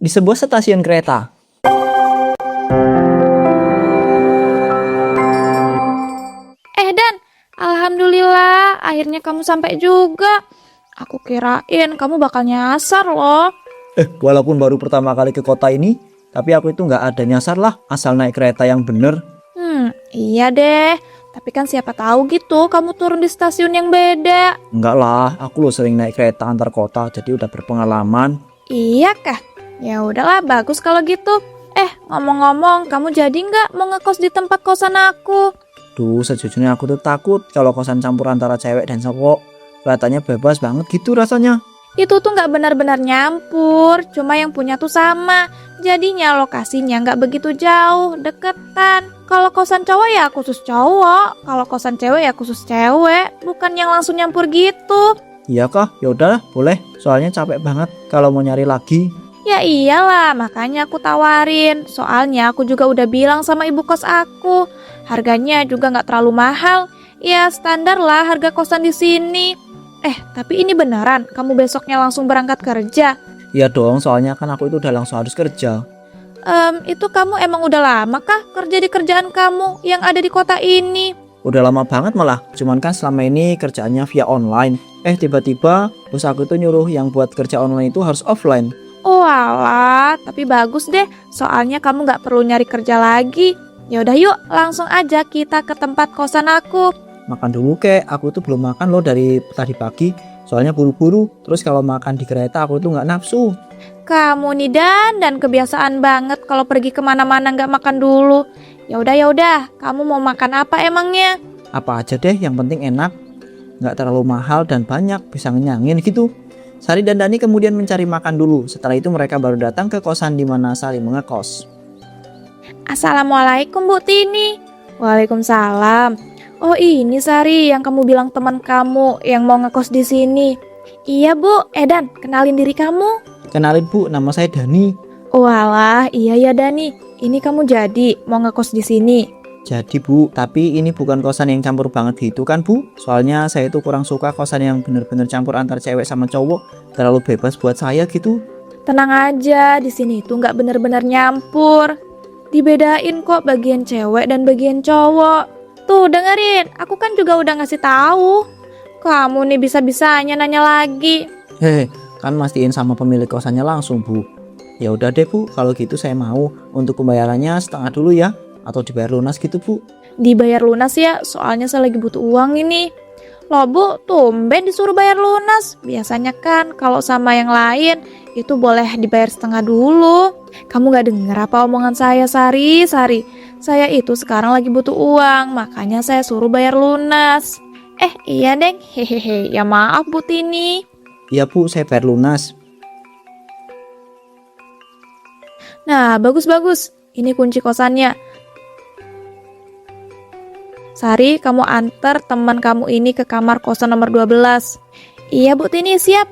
di sebuah stasiun kereta. Dan, alhamdulillah akhirnya kamu sampai juga. Aku kirain kamu bakal nyasar loh. Walaupun baru pertama kali ke kota ini, tapi aku itu nggak ada nyasar lah, asal naik kereta yang bener. Iya deh. Tapi kan siapa tahu gitu kamu turun di stasiun yang beda. Enggak lah, aku loh sering naik kereta antar kota, jadi udah berpengalaman. Iya kah? Ya udahlah, bagus kalau gitu. Ngomong-ngomong, kamu jadi nggak mau ngekos di tempat kosan aku? Duh, sejujurnya aku tuh takut kalau kosan campur antara cewek dan cowok. Kelihatannya bebas banget gitu rasanya. Itu tuh nggak benar-benar nyampur, cuma yang punya tuh sama. Jadinya lokasinya nggak begitu jauh, deketan. Kalau kosan cowok ya khusus cowok, kalau kosan cewek ya khusus cewek, bukan yang langsung nyampur gitu. Iya kah? Ya udah, boleh. Soalnya capek banget kalau mau nyari lagi. Ya iyalah, makanya aku tawarin. Soalnya aku juga udah bilang sama ibu kos aku, harganya juga nggak terlalu mahal. Ya standar lah harga kosan di sini. Tapi ini beneran, kamu besoknya langsung berangkat kerja? Iya dong, soalnya kan aku itu udah langsung harus kerja. Itu kamu emang udah lama kah kerja di kerjaan kamu yang ada di kota ini? Udah lama banget malah, cuman kan selama ini kerjaannya via online. Tiba-tiba bos aku tuh nyuruh yang buat kerja online itu harus offline. Oh alah, tapi bagus deh, soalnya kamu nggak perlu nyari kerja lagi. Ya udah yuk, langsung aja kita ke tempat kosan aku. Makan dulu kek, aku tuh belum makan loh dari tadi pagi. Soalnya buru-buru, terus kalau makan di kereta aku tuh nggak nafsu. Kamu nih dan kebiasaan banget kalau pergi kemana-mana nggak makan dulu. Ya udah, kamu mau makan apa emangnya? Apa aja deh, yang penting enak. Nggak terlalu mahal dan banyak, bisa ngenyangin gitu. Sari dan Dani kemudian mencari makan dulu. Setelah itu mereka baru datang ke kosan di mana Sari mengekos. Assalamualaikum Bu Tini. Waalaikumsalam. Oh ini Sari yang kamu bilang teman kamu yang mau ngekos di sini. Iya Bu, Dan, kenalin diri kamu. Kenalin Bu, nama saya Dani. Walah, iya ya Dani. Ini kamu jadi mau ngekos di sini. Jadi Bu, tapi ini bukan kosan yang campur banget gitu kan Bu? Soalnya saya itu kurang suka kosan yang bener-bener campur antar cewek sama cowok. Terlalu bebas buat saya gitu. Tenang aja, di sini itu nggak bener-bener nyampur. Dibedain kok bagian cewek dan bagian cowok. Tuh dengerin, aku kan juga udah ngasih tahu. Kamu nih bisa-bisanya nanya lagi. Kan mastiin sama pemilik kosannya langsung Bu. Ya udah deh Bu, kalau gitu saya mau. Untuk pembayarannya setengah dulu ya, atau dibayar lunas gitu Bu. Dibayar lunas ya, soalnya saya lagi butuh uang ini. Loh Bu, tumben disuruh bayar lunas. Biasanya kan kalau sama yang lain itu boleh dibayar setengah dulu. Kamu gak denger apa omongan saya Sari? Saya itu sekarang lagi butuh uang, makanya saya suruh bayar lunas. Iya deng, hehehe. Ya maaf Bu Tini. Iya Bu, saya bayar lunas. Nah, bagus. Ini kunci kosannya. Sari, kamu antar teman kamu ini ke kamar kosan nomor 12. Iya Bu Tini, siap.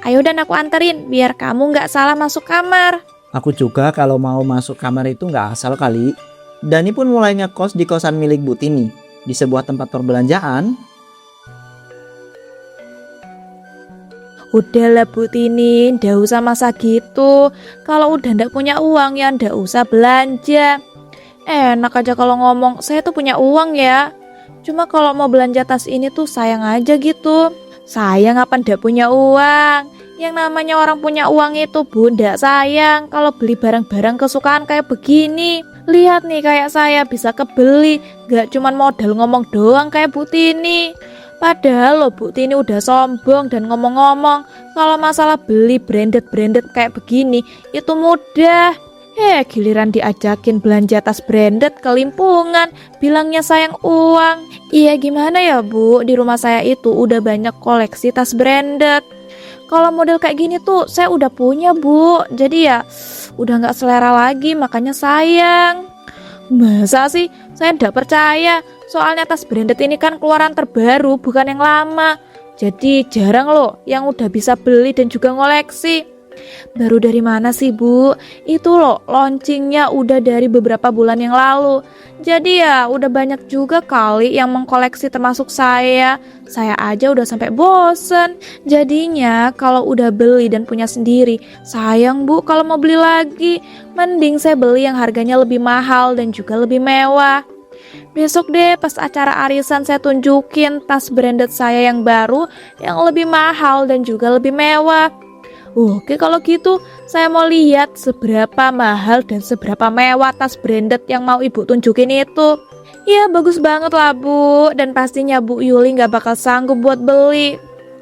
Ayo dan aku anterin, biar kamu gak salah masuk kamar. Aku juga kalau mau masuk kamar itu nggak asal kali. Dani pun mulai ngekos di kosan milik Bu Tini, di sebuah tempat perbelanjaan. Udahlah Bu Tini, ndak usah masa gitu. Kalau udah ndak punya uang ya ndak usah belanja. Enak aja kalau ngomong, saya tuh punya uang ya. Cuma kalau mau belanja tas ini tuh sayang aja gitu. Sayang apa ndak punya uang? Yang namanya orang punya uang itu Bu, ndak sayang kalau beli barang-barang kesukaan kayak begini. Lihat nih kayak saya bisa kebeli, gak cuman modal ngomong doang kayak Bu Tini. Padahal loh Bu Tini udah sombong dan ngomong-ngomong kalau masalah beli branded kayak begini itu mudah. Giliran diajakin belanja tas branded kelimpungan, bilangnya sayang uang. Iya gimana ya Bu, di rumah saya itu udah banyak koleksi tas branded. Kalau model kayak gini tuh saya udah punya Bu, jadi ya udah gak selera lagi, makanya sayang. Masa sih? Saya ndak percaya. Soalnya tas branded ini kan keluaran terbaru, bukan yang lama. Jadi jarang loh yang udah bisa beli dan juga ngoleksi. Baru dari mana sih Bu? Itu loh launchingnya udah dari beberapa bulan yang lalu. Jadi ya udah banyak juga kali yang mengkoleksi termasuk saya. Saya aja udah sampai bosen. Jadinya kalau udah beli dan punya sendiri, sayang Bu kalau mau beli lagi. Mending saya beli yang harganya lebih mahal dan juga lebih mewah. Besok deh pas acara arisan saya tunjukin tas branded saya yang baru, yang lebih mahal dan juga lebih mewah. Oke kalau gitu, saya mau lihat seberapa mahal dan seberapa mewah tas branded yang mau ibu tunjukin itu. Ya bagus banget lah Bu, dan pastinya Bu Yuli gak bakal sanggup buat beli.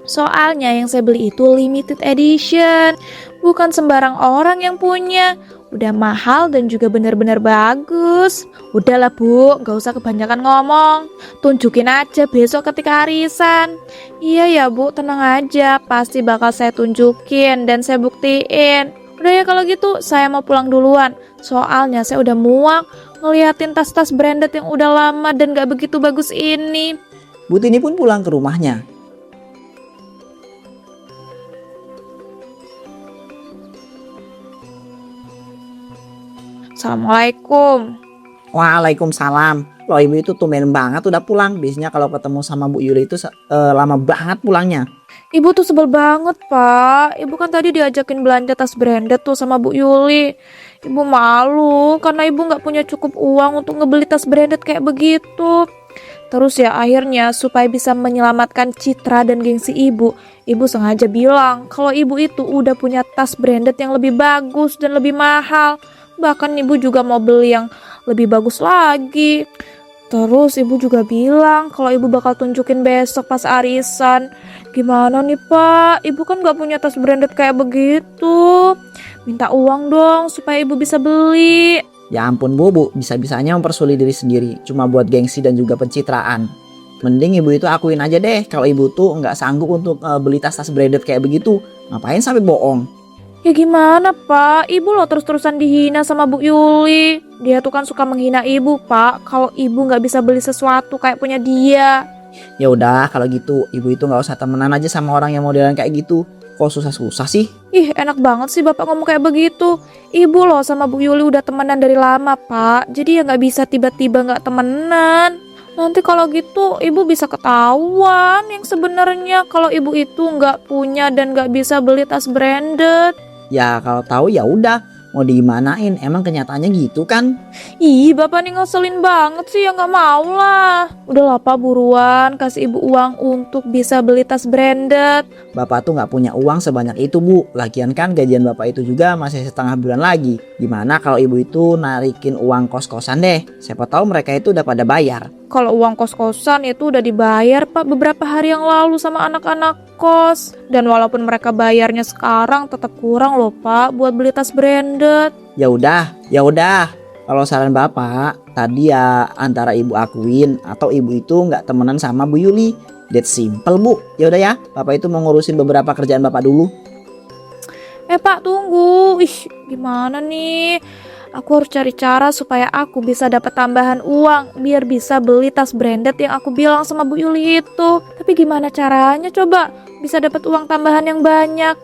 Soalnya yang saya beli itu limited edition, bukan sembarang orang yang punya. Udah mahal dan juga benar-benar bagus. Udahlah Bu, gak usah kebanyakan ngomong. Tunjukin aja besok ketika arisan. Iya ya Bu, tenang aja. Pasti bakal saya tunjukin dan saya buktiin. Udah ya kalau gitu, saya mau pulang duluan. Soalnya saya udah muak ngeliatin tas-tas branded yang udah lama dan gak begitu bagus ini. Bu Tini pun pulang ke rumahnya. Assalamualaikum. Waalaikumsalam. Loh ibu itu tumben banget udah pulang. Biasanya kalau ketemu sama Bu Yuli itu lama banget pulangnya. Ibu tuh sebel banget Pak. Ibu kan tadi diajakin belanja tas branded tuh sama Bu Yuli. Ibu malu karena ibu gak punya cukup uang untuk ngebeli tas branded kayak begitu. Terus ya akhirnya supaya bisa menyelamatkan citra dan gengsi ibu sengaja bilang kalau ibu itu udah punya tas branded yang lebih bagus dan lebih mahal. Bahkan ibu juga mau beli yang lebih bagus lagi. Terus ibu juga bilang kalau ibu bakal tunjukin besok pas arisan. Gimana nih Pak? Ibu kan gak punya tas branded kayak begitu. Minta uang dong supaya ibu bisa beli. Ya ampun Bu, bisa-bisanya mempersulit diri sendiri. Cuma buat gengsi dan juga pencitraan. Mending ibu itu akuin aja deh kalau ibu tuh nggak sanggup untuk beli tas-tas branded kayak begitu. Ngapain sampai bohong? Ya gimana Pak? Ibu loh terus-terusan dihina sama Bu Yuli. Dia tuh kan suka menghina ibu Pak. Kalau ibu gak bisa beli sesuatu kayak punya dia. Ya udah kalau gitu ibu itu nggak usah temenan aja sama orang yang modelan kayak gitu. Kok susah-susah sih? Ih enak banget sih Bapak ngomong kayak begitu. Ibu loh sama Bu Yuli udah temenan dari lama Pak. Jadi ya gak bisa tiba-tiba gak temenan. Nanti kalau gitu ibu bisa ketahuan yang sebenarnya kalau ibu itu nggak punya dan nggak bisa beli tas branded. Ya kalau tahu ya udah, mau digimanain? Emang kenyataannya gitu kan? Ih Bapak nih ngeselin banget sih, ya nggak mau lah. Udahlah Pak buruan kasih ibu uang untuk bisa beli tas branded. Bapak tuh nggak punya uang sebanyak itu Bu. Lagian kan gajian bapak itu juga masih setengah bulan lagi. Gimana kalau ibu itu narikin uang kos-kosan deh? Siapa tahu mereka itu udah pada bayar. Kalau uang kos-kosan itu udah dibayar Pak beberapa hari yang lalu sama anak-anak kos. Dan walaupun mereka bayarnya sekarang tetap kurang loh Pak buat beli tas branded. Ya udah. Kalau saran bapak, tadi ya antara ibu akuin atau ibu itu nggak temenan sama Bu Yuli. That's simple Bu. Ya udah ya, bapak itu mau ngurusin beberapa kerjaan bapak dulu. Pak tunggu. Ih gimana nih? Aku harus cari cara supaya aku bisa dapat tambahan uang biar bisa beli tas branded yang aku bilang sama Bu Yuli itu. Tapi gimana caranya coba bisa dapat uang tambahan yang banyak?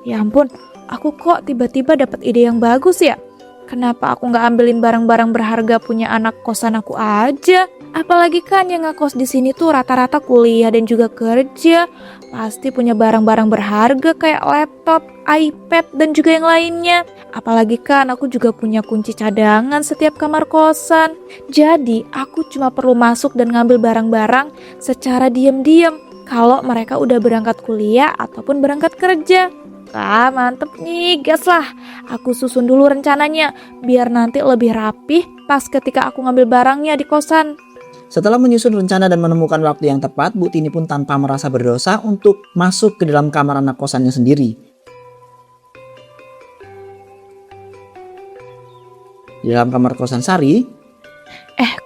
Ya ampun, aku kok tiba-tiba dapat ide yang bagus ya? Kenapa aku nggak ambilin barang-barang berharga punya anak kosan aku aja? Apalagi kan yang ngekos di sini tuh rata-rata kuliah dan juga kerja. Pasti punya barang-barang berharga kayak laptop, iPad, dan juga yang lainnya. Apalagi kan aku juga punya kunci cadangan setiap kamar kosan. Jadi aku cuma perlu masuk dan ngambil barang-barang secara diam-diam kalau mereka udah berangkat kuliah ataupun berangkat kerja. Wah mantep nih, gas lah. Aku susun dulu rencananya biar nanti lebih rapih pas ketika aku ngambil barangnya di kosan. Setelah menyusun rencana dan menemukan waktu yang tepat, Bu Tini pun tanpa merasa berdosa untuk masuk ke dalam kamar anak kosannya sendiri. Di dalam kamar kosan Sari,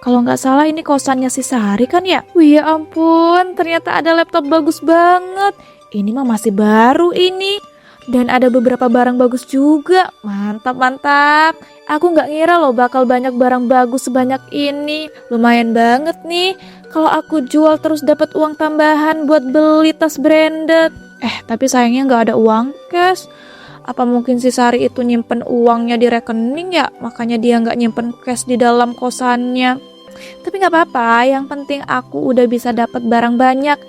Kalau nggak salah ini kosannya si Sari kan ya? Wih ya ampun, ternyata ada laptop bagus banget. Ini mah masih baru ini. Dan ada beberapa barang bagus juga. Mantap. Aku nggak ngira loh bakal banyak barang bagus sebanyak ini. Lumayan banget nih. Kalau aku jual terus dapat uang tambahan buat beli tas branded. Tapi sayangnya nggak ada uang cash. Apa mungkin si Sari itu nyimpen uangnya di rekening ya? Makanya dia nggak nyimpen cash di dalam kosannya. Tapi nggak apa-apa, yang penting aku udah bisa dapat barang banyak.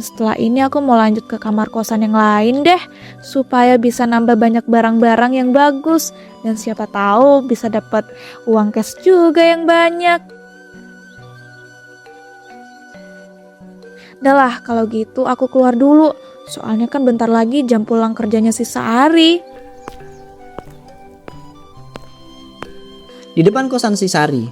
Setelah ini aku mau lanjut ke kamar kosan yang lain deh, supaya bisa nambah banyak barang-barang yang bagus. Dan siapa tahu bisa dapat uang cash juga yang banyak. Udah lah, kalau gitu aku keluar dulu. Soalnya kan bentar lagi jam pulang kerjanya si Sari. Di depan kosan si Sari,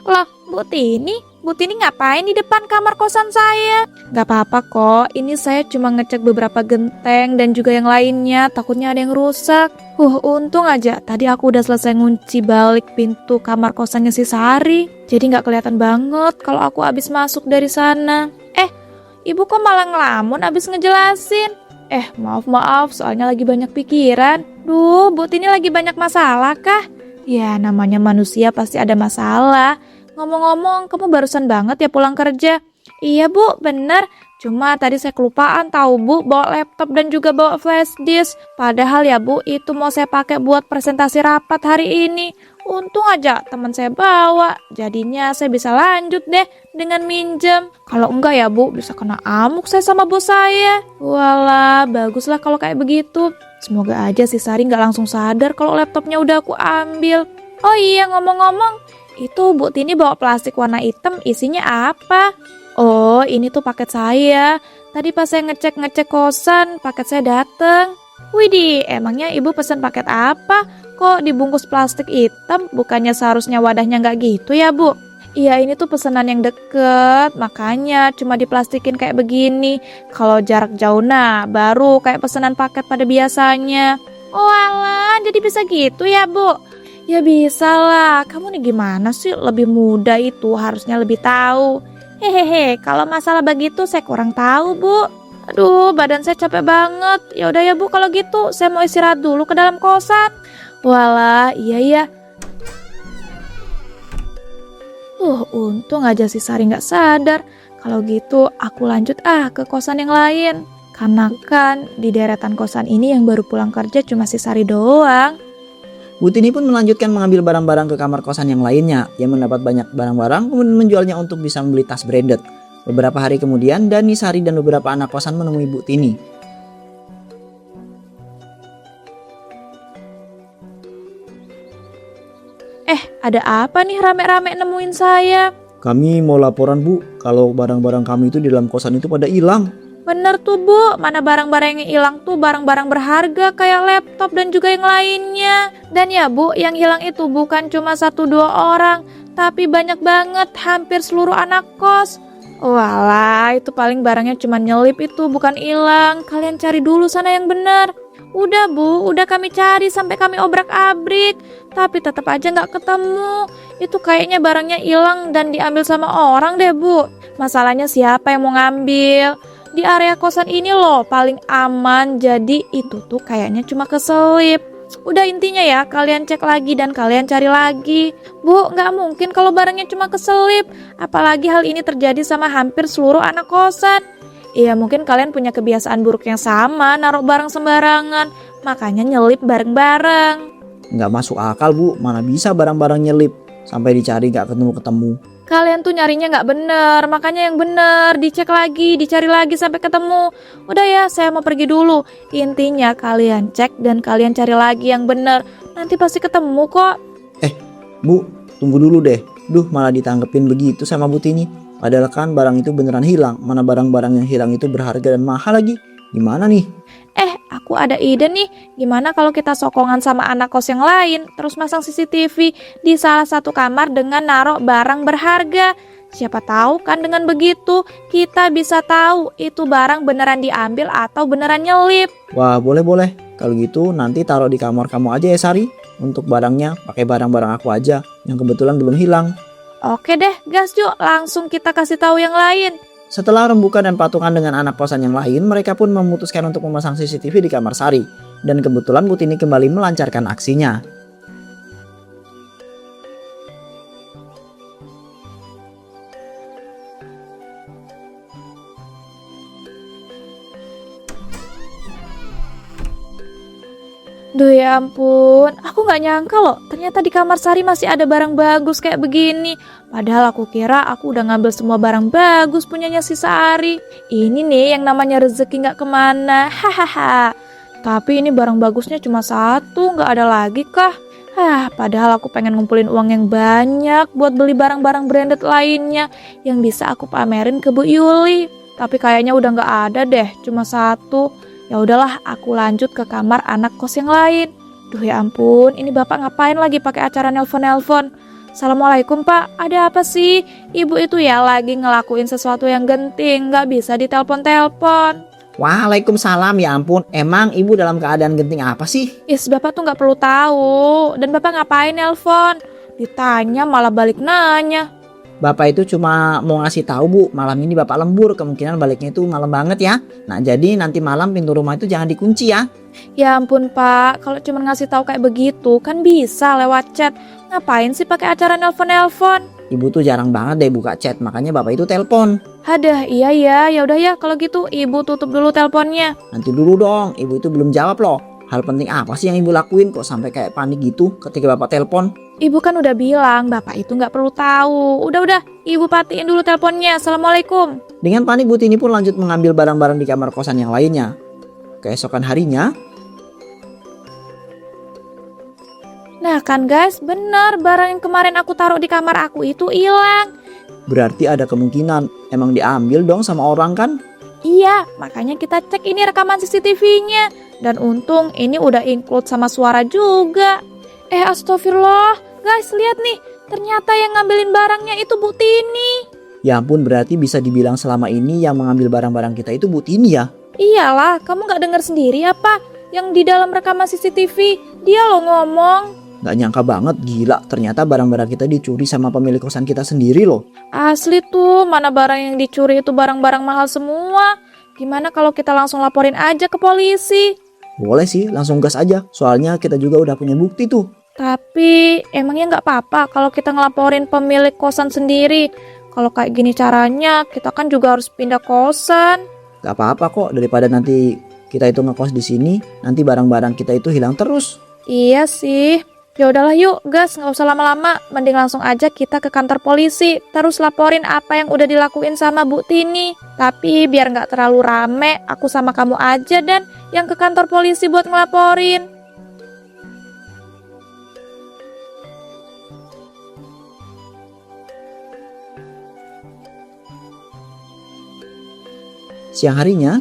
Lah, Bu Tini ngapain di depan kamar kosan saya? Gak apa-apa kok, ini saya cuma ngecek beberapa genteng dan juga yang lainnya, takutnya ada yang rusak. Untung aja tadi aku udah selesai ngunci balik pintu kamar kosannya si Sari. Jadi gak kelihatan banget kalau aku abis masuk dari sana. Ibu kok malah ngelamun abis ngejelasin? Maaf, soalnya lagi banyak pikiran. Duh, Bu Tini lagi banyak masalah kah? Ya, namanya manusia pasti ada masalah. Ngomong-ngomong, kamu barusan banget ya pulang kerja? Iya Bu, bener. Cuma tadi saya kelupaan tahu Bu, bawa laptop dan juga bawa flash disk. Padahal ya Bu, itu mau saya pakai buat presentasi rapat hari ini. Untung aja teman saya bawa. Jadinya saya bisa lanjut deh dengan minjem. Kalau enggak ya Bu, bisa kena amuk saya sama bos saya. Walah, baguslah kalau kayak begitu. Semoga aja si Sari nggak langsung sadar kalau laptopnya udah aku ambil. Oh iya, ngomong-ngomong, itu Bu Tini bawa plastik warna hitam, isinya apa? Oh, ini tuh paket saya. Tadi pas saya ngecek kosan, paket saya dateng. Widih, emangnya ibu pesan paket apa? Kok dibungkus plastik hitam? Bukannya seharusnya wadahnya nggak gitu ya Bu? Iya, ini tuh pesanan yang deket, makanya cuma diplastikin kayak begini. Kalau jarak jauh nah, baru kayak pesanan paket pada biasanya. Oh alah, jadi bisa gitu ya Bu? Ya bisa lah, kamu nih gimana sih, lebih muda itu harusnya lebih tahu. Hehehe, kalau masalah begitu saya kurang tahu Bu. Aduh, badan saya capek banget. Ya udah ya Bu, kalau gitu saya mau istirahat dulu ke dalam kosan. Walah, iya ya. Untung aja si Sari nggak sadar. Kalau gitu aku lanjut ke kosan yang lain. Karena kan di deretan kosan ini yang baru pulang kerja cuma si Sari doang. Bu Tini pun melanjutkan mengambil barang-barang ke kamar kosan yang lainnya. Ia mendapat banyak barang-barang kemudian menjualnya untuk bisa membeli tas branded. Beberapa hari kemudian, Dani, Sari, dan beberapa anak kosan menemui Bu Tini. Ada apa nih rame-rame nemuin saya? Kami mau laporan Bu, kalau barang-barang kami itu di dalam kosan itu pada hilang. Bener tuh Bu, mana barang-barang yang hilang tuh barang-barang berharga kayak laptop dan juga yang lainnya. Dan ya Bu, yang hilang itu bukan cuma 1-2 orang, tapi banyak banget, hampir seluruh anak kos. Walah, itu paling barangnya cuma nyelip itu, bukan hilang. Kalian cari dulu sana yang benar. Udah Bu, udah kami cari sampai kami obrak-abrik, tapi tetap aja nggak ketemu. Itu kayaknya barangnya hilang dan diambil sama orang deh Bu. Masalahnya siapa yang mau ngambil? Di area kosan ini loh paling aman, jadi itu tuh kayaknya cuma keselip. Udah intinya ya, kalian cek lagi dan kalian cari lagi. Bu, nggak mungkin kalau barangnya cuma keselip. Apalagi hal ini terjadi sama hampir seluruh anak kosan. Iya, mungkin kalian punya kebiasaan buruk yang sama, naruh barang sembarangan. Makanya nyelip bareng-bareng. Nggak masuk akal Bu, mana bisa barang-barang nyelip. Sampai dicari nggak ketemu-ketemu. Kalian tuh nyarinya nggak bener, makanya yang bener, dicek lagi, dicari lagi sampai ketemu. Udah ya, saya mau pergi dulu. Intinya kalian cek dan kalian cari lagi yang bener. Nanti pasti ketemu kok. Bu, tunggu dulu deh. Duh, malah ditanggepin begitu sama Bu Tini. Padahal kan barang itu beneran hilang. Mana barang-barang yang hilang itu berharga dan mahal lagi. Gimana nih? Aku ada ide nih. Gimana kalau kita sokongan sama anak kos yang lain, terus masang CCTV di salah satu kamar dengan naruh barang berharga. Siapa tahu kan dengan begitu kita bisa tahu itu barang beneran diambil atau beneran nyelip. Wah, boleh-boleh. Kalau gitu nanti taruh di kamar kamu aja ya Sari. Untuk barangnya pakai barang-barang aku aja yang kebetulan belum hilang. Oke deh, gas yuk, langsung kita kasih tahu yang lain. Setelah rembukan dan patungan dengan anak kosan yang lain, mereka pun memutuskan untuk memasang CCTV di kamar Sari. Dan kebetulan Bu Tini kembali melancarkan aksinya. Duh ya ampun, aku nggak nyangka loh, ternyata di kamar Sari masih ada barang bagus kayak begini. Padahal aku kira aku udah ngambil semua barang bagus punyanya si Sari. Ini nih yang namanya rezeki nggak kemana, hahaha. Tapi ini barang bagusnya cuma satu, nggak ada lagi kah? Padahal aku pengen ngumpulin uang yang banyak buat beli barang-barang branded lainnya yang bisa aku pamerin ke Bu Yuli. Tapi kayaknya udah nggak ada deh, cuma satu. Ya udahlah, aku lanjut ke kamar anak kos yang lain. Duh ya ampun, ini bapak ngapain lagi pakai acara nelpon-nelpon? Assalamualaikum pak, ada apa sih? Ibu itu ya lagi ngelakuin sesuatu yang genting, nggak bisa ditelepon-telepon. Waalaikumsalam, ya ampun. Emang ibu dalam keadaan genting apa sih? Bapak tuh nggak perlu tahu. Dan bapak ngapain nelpon? Ditanya malah balik nanya. Bapak itu cuma mau ngasih tahu bu, malam ini bapak lembur, kemungkinan baliknya itu malam banget ya. Nah jadi nanti malam pintu rumah itu jangan dikunci ya. Ya ampun pak, kalau cuma ngasih tahu kayak begitu kan bisa lewat chat. Ngapain sih pakai acara nelpon-nelpon? Ibu tuh jarang banget deh buka chat, makanya bapak itu telepon. Hadah, iya ya udah ya kalau gitu ibu tutup dulu teleponnya. Nanti dulu dong, ibu itu belum jawab loh. Hal penting apa sih yang ibu lakuin kok sampai kayak panik gitu ketika bapak telepon? Ibu kan udah bilang bapak itu nggak perlu tahu. Udah, ibu patiin dulu teleponnya. Assalamualaikum. Dengan panik Bu Tini pun lanjut mengambil barang-barang di kamar kosan yang lainnya. Keesokan harinya, Nah kan guys, bener barang yang kemarin aku taruh di kamar aku itu hilang. berarti ada kemungkinan emang diambil dong sama orang kan? Iya, makanya kita cek ini rekaman CCTV-nya. Dan untung ini udah include sama suara juga. Astagfirullah, guys lihat nih, ternyata yang ngambilin barangnya itu Bu Tini. Ya ampun, berarti bisa dibilang selama ini yang mengambil barang-barang kita itu Bu Tini ya? Iyalah, kamu gak dengar sendiri apa? Yang di dalam rekaman CCTV, dia lo ngomong. Gak nyangka banget, gila, ternyata barang-barang kita dicuri sama pemilik kosan kita sendiri loh. Asli tuh, mana barang yang dicuri itu barang-barang mahal semua. Gimana kalau kita langsung laporin aja ke polisi? Boleh sih, langsung gas aja, soalnya kita juga udah punya bukti tuh. Tapi emangnya nggak apa-apa kalau kita ngelaporin pemilik kosan sendiri? Kalau kayak gini caranya, kita kan juga harus pindah kosan. Gak apa-apa kok, daripada nanti kita itu ngekos di sini, nanti barang-barang kita itu hilang terus. Iya sih. Ya udahlah yuk, gas, nggak usah lama-lama. Mending langsung aja kita ke kantor polisi, terus laporin apa yang udah dilakuin sama Bu Tini. Tapi biar nggak terlalu rame, aku sama kamu aja dan yang ke kantor polisi buat ngelaporin. Siang harinya,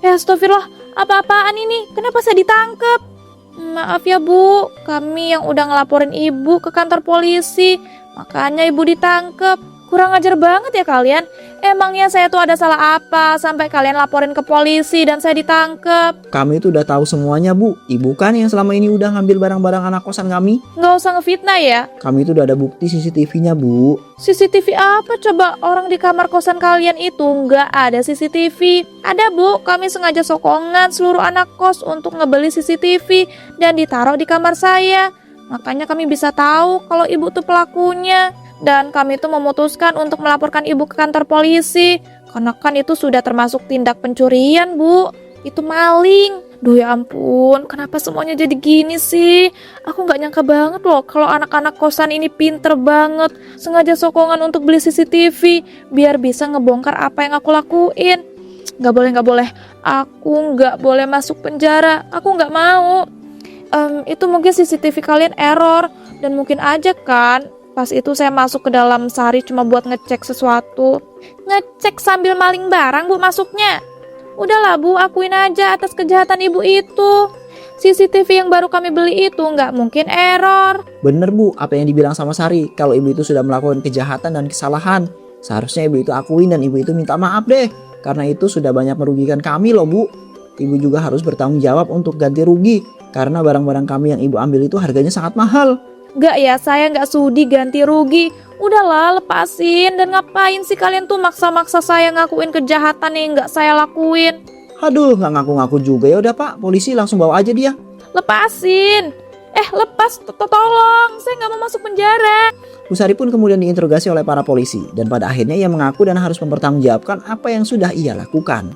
Astagfirullah, apa-apaan ini? Kenapa saya ditangkap? Maaf ya Bu, kami yang udah ngelaporin ibu ke kantor polisi, makanya ibu ditangkap. Kurang ajar banget ya kalian. Emangnya saya tuh ada salah apa sampai kalian laporin ke polisi dan saya ditangkap? kami itu udah tahu semuanya Bu. Ibu kan yang selama ini udah ngambil barang-barang anak kosan kami. Nggak usah ngefitnah ya. Kami itu udah ada bukti CCTV-nya Bu. CCTV apa coba? Orang di kamar kosan kalian itu nggak ada CCTV. Ada Bu, kami sengaja sokongan seluruh anak kos untuk ngebeli CCTV dan ditaruh di kamar saya. Makanya kami bisa tahu kalau ibu tuh pelakunya. Dan kami tuh memutuskan untuk melaporkan ibu ke kantor polisi. Karena kan itu sudah termasuk tindak pencurian Bu. Itu maling. Duh ya ampun, kenapa semuanya jadi gini sih? Aku gak nyangka banget loh kalau anak-anak kosan ini pinter banget. Sengaja sokongan untuk beli CCTV biar bisa ngebongkar apa yang aku lakuin. Gak boleh. Aku gak boleh masuk penjara. Aku gak mau. Itu mungkin CCTV kalian error. Dan mungkin aja kan pas itu saya masuk ke dalam Sari cuma buat ngecek sesuatu. Ngecek sambil maling barang Bu masuknya. Udahlah Bu, akuin aja atas kejahatan ibu itu. CCTV yang baru kami beli itu nggak mungkin error. Bener Bu, apa yang dibilang sama Sari. Kalau ibu itu sudah melakukan kejahatan dan kesalahan, seharusnya ibu itu akuin dan ibu itu minta maaf deh. Karena itu sudah banyak merugikan kami loh Bu. Ibu juga harus bertanggung jawab untuk ganti rugi. Karena barang-barang kami yang ibu ambil itu harganya sangat mahal. Nggak ya, saya nggak sudi ganti rugi. Udahlah, lepasin. Dan ngapain sih kalian tuh maksa-maksa saya ngakuin kejahatan yang nggak saya lakuin? Aduh, nggak ngaku-ngaku juga. Ya udah Pak, polisi langsung bawa aja dia. Lepasin. Lepas, tolong. Saya nggak mau masuk penjara. Bu Sari pun kemudian diinterogasi oleh para polisi. Dan pada akhirnya ia mengaku dan harus mempertanggungjawabkan apa yang sudah ia lakukan.